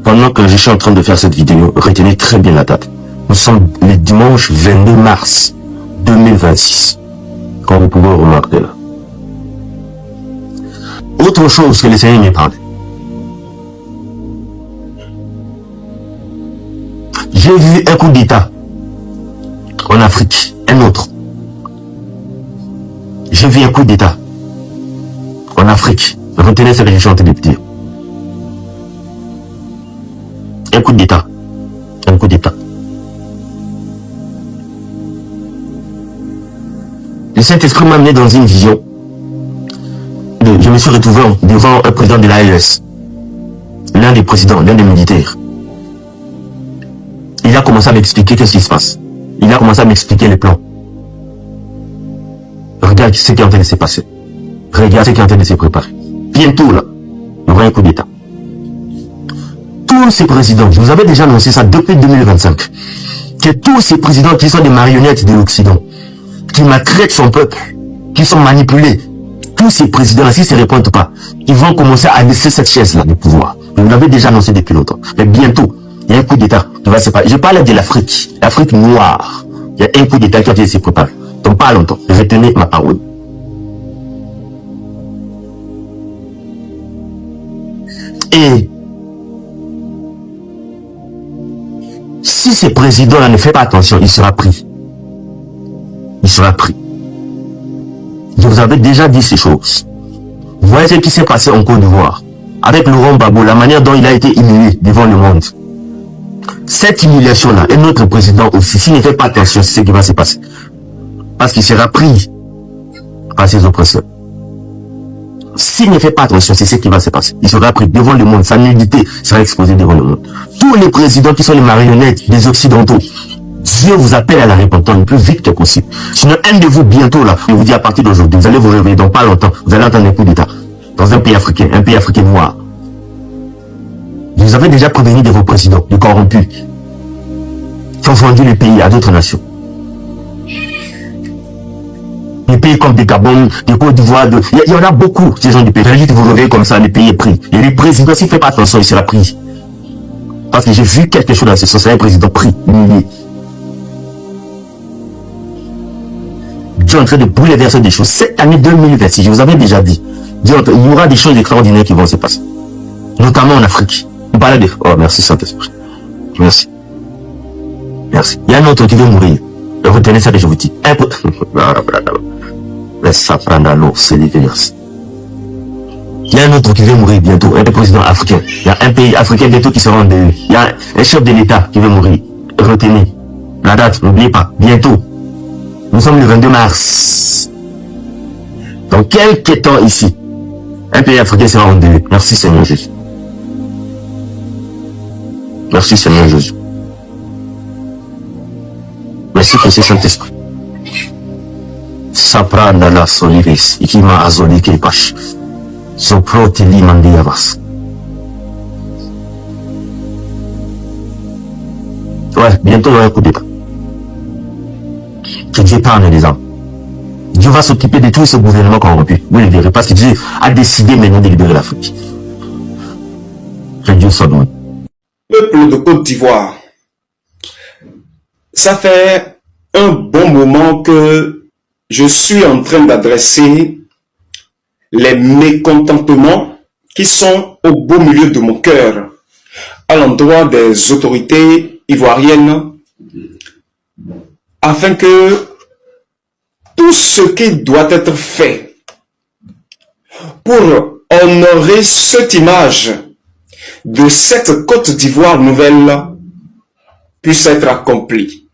pendant que je suis en train de faire cette vidéo, retenez très bien la date. Nous sommes le dimanche 22 mars 2026. Comme vous pouvez remarquer là. Autre chose que le Seigneur m'est parlé. J'ai vu un coup d'État en Afrique, un autre. J'ai vu un coup d'État en Afrique. Retenez ce que je suis en train de dire. Un coup d'État. Un coup d'État. Le Saint-Esprit m'a amené dans une vision. Je me suis retrouvé devant un président de l'AES. L'un des présidents, l'un des militaires. Il a commencé à m'expliquer qu'est-ce qui se passe. Il a commencé à m'expliquer les plans. Regarde ce qui est en train de se passer. Regarde ce qui est en train de se préparer. Bientôt là, il y aura un coup d'État. Tous ces présidents, je vous avais déjà annoncé ça depuis 2025, que tous ces présidents qui sont des marionnettes de l'Occident, qui maltraitent son peuple, qui sont manipulés, tous ces présidents-là, s'ils ne se répondent pas, ils vont commencer à laisser cette chaise-là de pouvoir. Je vous l'avais déjà annoncé depuis longtemps. Mais bientôt, il y a un coup d'État qui va se passer. Je parlais de l'Afrique, l'Afrique noire. Il y a un coup d'État qui a se préparer. Donc pas longtemps, retenez ma parole. Et si ce président-là ne fait pas attention, il sera pris. Il sera pris. Je vous avais déjà dit ces choses. Vous voyez ce qui s'est passé en Côte d'Ivoire. Avec Laurent Gbagbo, la manière dont il a été humilié devant le monde. Cette humiliation-là, et notre président aussi, s'il ne fait pas attention, c'est ce qui va se passer. Parce qu'il sera pris par ses oppresseurs. S'il ne fait pas attention, c'est ce qui va se passer. Il sera pris devant le monde. Sa nudité sera exposée devant le monde. Tous les présidents qui sont les marionnettes des Occidentaux, Dieu vous appelle à la repentance le plus vite que possible. Sinon, un de vous bientôt là, je vous dis à partir d'aujourd'hui, vous allez vous réveiller dans pas longtemps, vous allez entendre un coup d'État dans un pays africain noir. Je vous avais déjà prévenu de vos présidents, de corrompus, qui ont vendu le pays à d'autres nations. Des pays comme des Gabon, des Côte d'Ivoire, il y en a beaucoup, ces gens du pays. Juste vous réveillez comme ça, le pays est pris. Et le président, s'il ne fait pas attention, il sera pris. Parce que j'ai vu quelque chose dans ce sens, un président pris, humilié. Dieu est en train de bouleverser des choses. Cette année 2026, je vous avais déjà dit, il y aura des choses extraordinaires qui vont se passer. Notamment en Afrique. Vous parlez de... Oh, merci Saint-Esprit. Merci. Merci. Il y a un autre qui veut mourir. Retenez ça que je vous dis. Laisse-ça prendre l'eau, c'est dégueulasse. Il y a un autre qui veut mourir bientôt, un président africain. Il y a un pays africain bientôt qui sera en deuil. Il y a un chef de l'État qui veut mourir. Retenez la date, n'oubliez pas, bientôt. Nous sommes le 22 mars. Dans quelques temps ici, un pays africain sera en deuil. Merci Seigneur Jésus. Merci Seigneur Jésus. Merci pour ce Saint-Esprit. Sapra nala soliris, ikima azolike pash. Soproti limandiavas. Ouais, bientôt il y aura un coup d'État. Que Dieu parle les âmes. Dieu va s'occuper de tout ce gouvernement corrompu. Vous le verrez, parce que Dieu a décidé maintenant de libérer l'Afrique. Que Dieu soit loué. Peuple de Côte d'Ivoire, ça fait un bon moment que je suis en train d'adresser les mécontentements qui sont au beau milieu de mon cœur à l'endroit des autorités ivoiriennes afin que tout ce qui doit être fait pour honorer cette image de cette Côte d'Ivoire nouvelle puisse être accompli.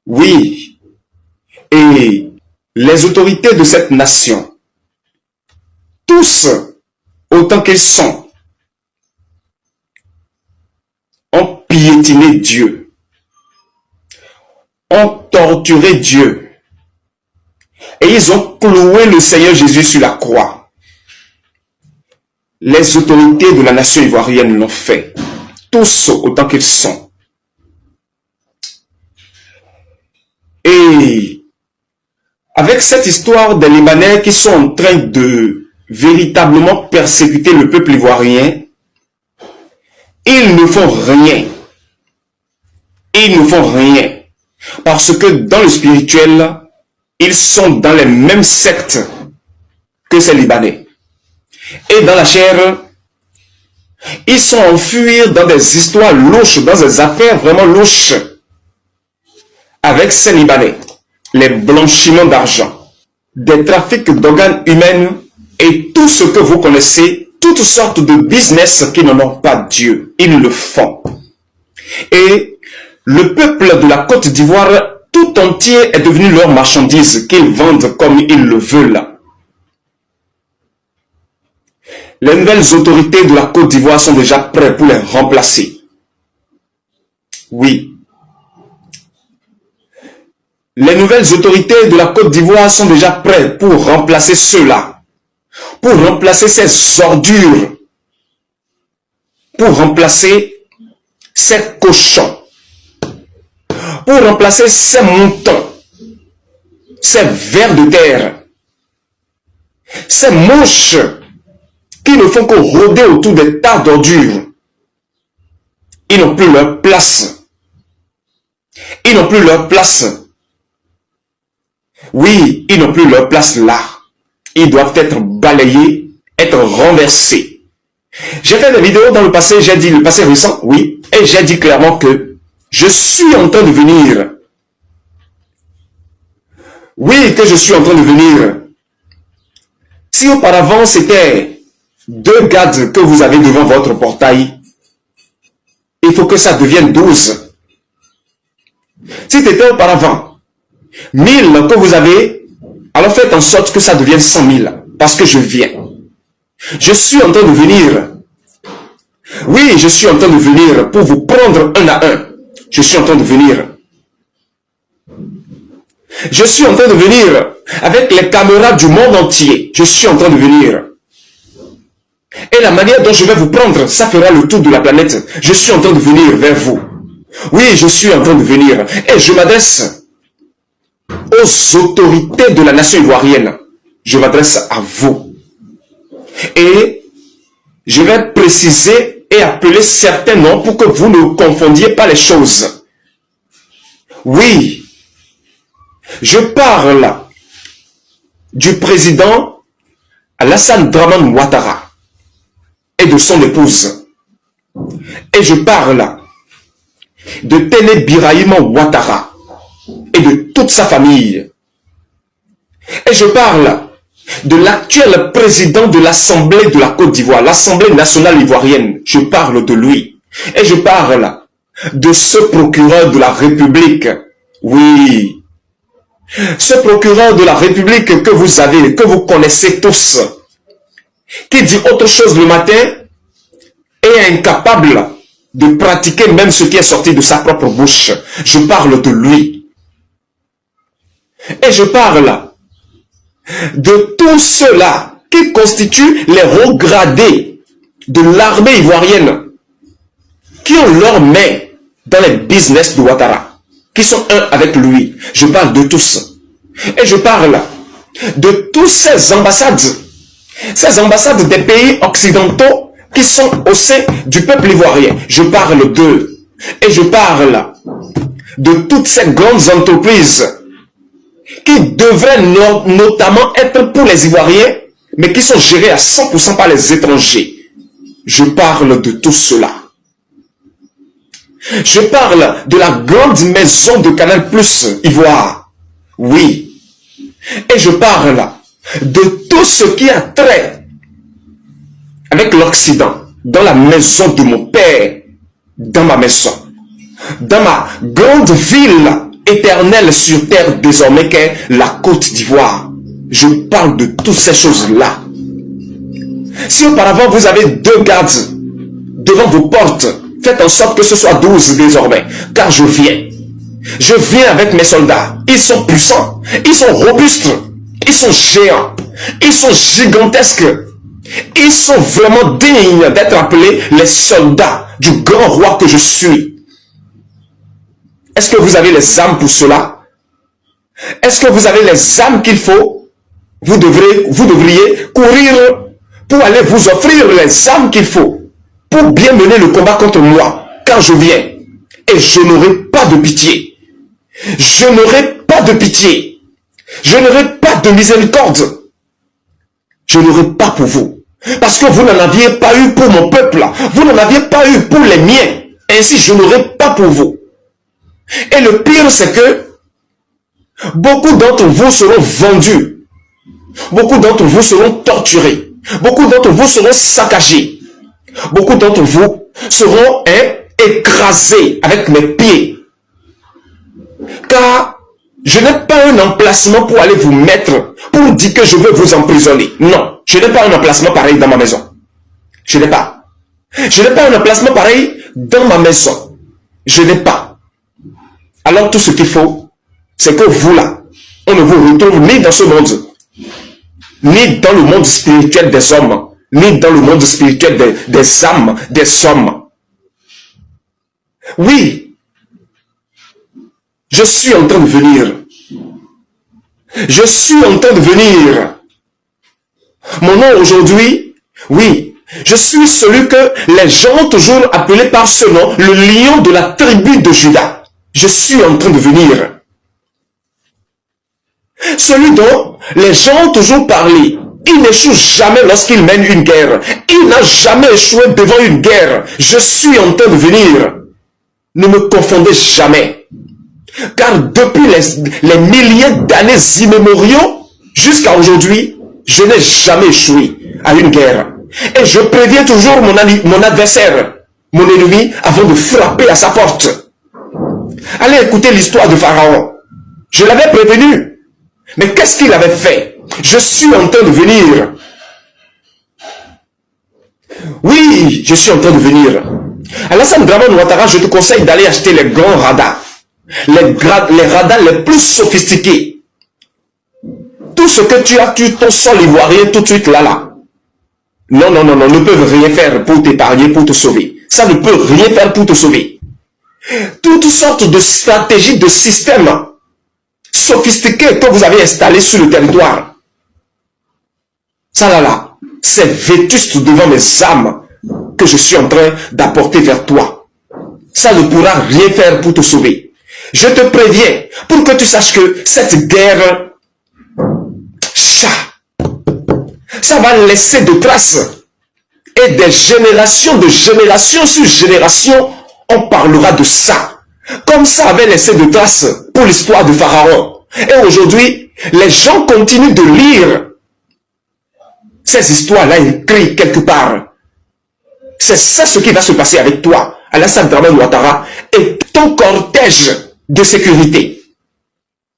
Oui, et les autorités de cette nation, tous, autant qu'ils sont, ont piétiné Dieu, ont torturé Dieu, et ils ont cloué le Seigneur Jésus sur la croix. Les autorités de la nation ivoirienne l'ont fait, tous autant qu'ils sont. Et avec cette histoire des Libanais qui sont en train de véritablement persécuter le peuple ivoirien, ils ne font rien. Ils ne font rien. Parce que dans le spirituel, ils sont dans les mêmes sectes que ces Libanais. Et dans la chair, ils sont en fuir dans des histoires louches, dans des affaires vraiment louches avec ces Libanais. Les blanchiments d'argent, des trafics d'organes humains et tout ce que vous connaissez, toutes sortes de business qui n'en ont pas Dieu. Ils le font. Et le peuple de la Côte d'Ivoire tout entier est devenu leur marchandise qu'ils vendent comme ils le veulent. Les nouvelles autorités de la Côte d'Ivoire sont déjà prêtes pour les remplacer. Oui. Les nouvelles autorités de la Côte d'Ivoire sont déjà prêtes pour remplacer ceux-là. Pour remplacer ces ordures. Pour remplacer ces cochons. Pour remplacer ces moutons. Ces vers de terre. Ces mouches qui ne font que rôder autour des tas d'ordures. Ils n'ont plus leur place. Ils n'ont plus leur place. Oui, ils n'ont plus leur place là. Ils doivent être balayés, être renversés. J'ai fait des vidéos dans le passé, j'ai dit, le passé récent, oui, et j'ai dit clairement que je suis en train de venir. Oui, que je suis en train de venir. Si auparavant c'était 2 gardes que vous avez devant votre portail, il faut que ça devienne 12. Si c'était auparavant 1000 que vous avez, alors faites en sorte que ça devienne 100 000, parce que je viens. Je suis en train de venir. Oui, je suis en train de venir pour vous prendre un à un. Je suis en train de venir. Je suis en train de venir avec les caméras du monde entier. Je suis en train de venir. Et la manière dont je vais vous prendre, ça fera le tour de la planète. Je suis en train de venir vers vous. Oui, je suis en train de venir. Et je m'adresse aux autorités de la nation ivoirienne. Je m'adresse à vous. Et je vais préciser et appeler certains noms pour que vous ne confondiez pas les choses. Oui, je parle du président Alassane Dramane Ouattara et de son épouse. Et je parle de Téné Birahima Ouattara et de toute sa famille. Et je parle de l'actuel président de l'Assemblée de la Côte d'Ivoire, l'Assemblée nationale ivoirienne. Je parle de lui. Et je parle de ce procureur de la République. Oui. Ce procureur de la République que vous avez, que vous connaissez tous, qui dit autre chose le matin et est incapable de pratiquer même ce qui est sorti de sa propre bouche. Je parle de lui. Et je parle de tous ceux-là qui constituent les hauts gradés de l'armée ivoirienne, qui ont leurs mains dans les business de Ouattara, qui sont un avec lui. Je parle de tous. Et je parle de tous ces ambassades des pays occidentaux qui sont au sein du peuple ivoirien. Je parle d'eux. Et je parle de toutes ces grandes entreprises qui devraient notamment être pour les Ivoiriens, mais qui sont gérés à 100% par les étrangers. Je parle de tout cela. Je parle de la grande maison de Canal Plus Ivoire. Oui. Et je parle de tout ce qui a trait avec l'Occident, dans la maison de mon père, dans ma maison, dans ma grande ville éternelle sur terre désormais qu'est la Côte d'Ivoire. Je parle de toutes ces choses-là. Si auparavant vous avez 2 gardes devant vos portes, faites en sorte que ce soit 12 désormais, car je viens. Je viens avec mes soldats. Ils sont puissants, ils sont robustes, ils sont géants, ils sont gigantesques. Ils sont vraiment dignes d'être appelés les soldats du grand roi que je suis. Est-ce que vous avez les âmes pour cela? Est-ce que vous avez les âmes qu'il faut? Vous devriez courir pour aller vous offrir les âmes qu'il faut. pour bien mener le combat contre moi, quand je viens. Et je n'aurai pas de pitié. Je n'aurai pas de pitié. Je n'aurai pas de miséricorde. Je n'aurai pas pour vous. Parce que vous n'en aviez pas eu pour mon peuple. Vous n'en aviez pas eu pour les miens. Ainsi, je n'aurai pas pour vous. Et le pire, c'est que beaucoup d'entre vous seront vendus. Beaucoup d'entre vous seront torturés. Beaucoup d'entre vous seront saccagés. Beaucoup d'entre vous seront écrasés avec mes pieds. Car je n'ai pas un emplacement pour aller vous mettre, pour dire que je veux vous emprisonner. Non, je n'ai pas un emplacement pareil dans ma maison. Je n'ai pas. Je n'ai pas un emplacement pareil dans ma maison. Je n'ai pas. Alors tout ce qu'il faut, c'est que vous là, on ne vous retrouve ni dans ce monde, ni dans le monde spirituel des hommes, ni dans le monde spirituel des âmes, des hommes. Oui, je suis en train de venir. Je suis en train de venir. Mon nom aujourd'hui, oui, je suis celui que les gens ont toujours appelé par ce nom, le lion de la tribu de Juda. Je suis en train de venir. Celui dont les gens ont toujours parlé. Il n'échoue jamais lorsqu'il mène une guerre. Il n'a jamais échoué devant une guerre. Je suis en train de venir. Ne me confondez jamais. Car depuis les milliers d'années immémoriaux, jusqu'à aujourd'hui, je n'ai jamais échoué à une guerre. Et je préviens toujours mon adversaire, mon ennemi, avant de frapper à sa porte. Allez écouter l'histoire de Pharaon. Je l'avais prévenu. Mais qu'est-ce qu'il avait fait? Je suis en train de venir. Oui, je suis en train de venir. Alassane Draman Ouattara, je te conseille d'aller acheter les grands radars. Les radars les plus sophistiqués. Tout ce que tu as, ton sol ivoirien tout de suite là. Non, ne peuvent rien faire pour t'épargner, pour te sauver. Ça ne peut rien faire pour te sauver. Toutes sortes de stratégies, de systèmes sophistiqués que vous avez installés sur le territoire. Ça là, c'est vétuste devant mes âmes que je suis en train d'apporter vers toi. Ça ne pourra rien faire pour te sauver. Je te préviens, pour que tu saches que cette guerre, ça va laisser de traces. Et des générations de génération sur génération, on parlera de ça. Comme ça avait laissé de traces pour l'histoire de Pharaon. Et aujourd'hui, les gens continuent de lire ces histoires-là écrites quelque part. C'est ça ce qui va se passer avec toi, Alassane Draman Ouattara, et ton cortège de sécurité.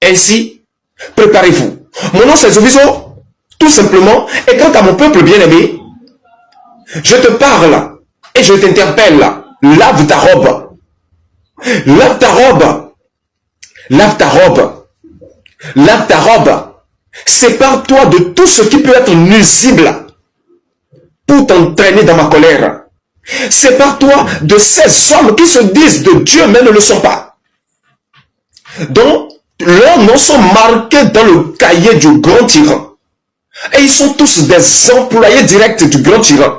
Ainsi, préparez-vous. Mon nom c'est Zovizo, tout simplement, et quant à mon peuple bien-aimé, je te parle et je t'interpelle. Lave ta robe. Lave ta robe. Lave ta robe. Lave ta robe. Sépare-toi de tout ce qui peut être nuisible pour t'entraîner dans ma colère. Sépare-toi de ces hommes qui se disent de Dieu mais ne le sont pas. Dont leurs noms sont marqués dans le cahier du grand tyran. Et ils sont tous des employés directs du grand tyran.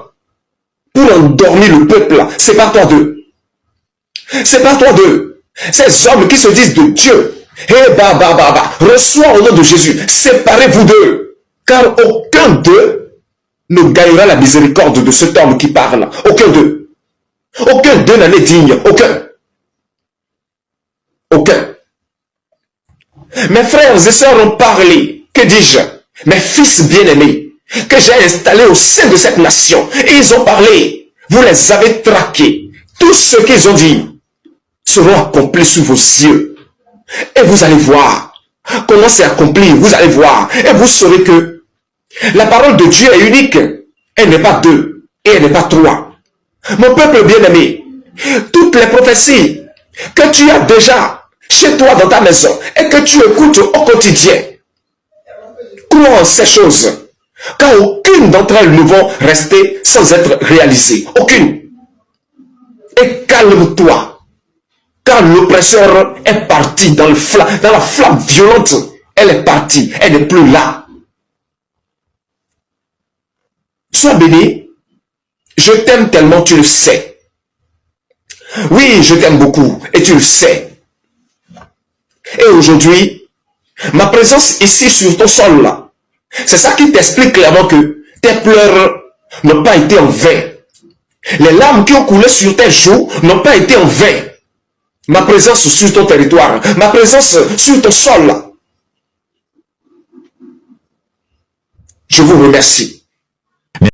Pour endormir le peuple, sépare-toi d'eux. Sépare-toi d'eux. Ces hommes qui se disent de Dieu. Reçois au nom de Jésus. Séparez-vous d'eux. Car aucun d'eux ne gagnera la miséricorde de cet homme qui parle. Aucun d'eux. Aucun d'eux n'en est digne. Aucun. Aucun. Mes frères et sœurs ont parlé. Que dis-je? Mes fils bien-aimés, que j'ai installés au sein de cette nation. Et ils ont parlé. Vous les avez traqués. Tout ce qu'ils ont dit seront accomplis sous vos yeux. Et vous allez voir comment c'est accompli. Vous allez voir. Et vous saurez que la parole de Dieu est unique. Elle n'est pas deux. Et elle n'est pas trois. Mon peuple bien-aimé, toutes les prophéties que tu as déjà chez toi dans ta maison et que tu écoutes au quotidien, crois en ces choses. Car aucune d'entre elles ne vont rester sans être réalisées. Aucune. Et calme-toi. Car l'oppresseur est parti dans la flamme violente. Elle est partie. Elle n'est plus là. Sois béni. Je t'aime tellement, tu le sais. Oui, je t'aime beaucoup et tu le sais. Et aujourd'hui, ma présence ici sur ton sol là, c'est ça qui t'explique clairement que tes pleurs n'ont pas été en vain. Les larmes qui ont coulé sur tes joues n'ont pas été en vain. Ma présence sur ton territoire, ma présence sur ton sol là. Je vous remercie.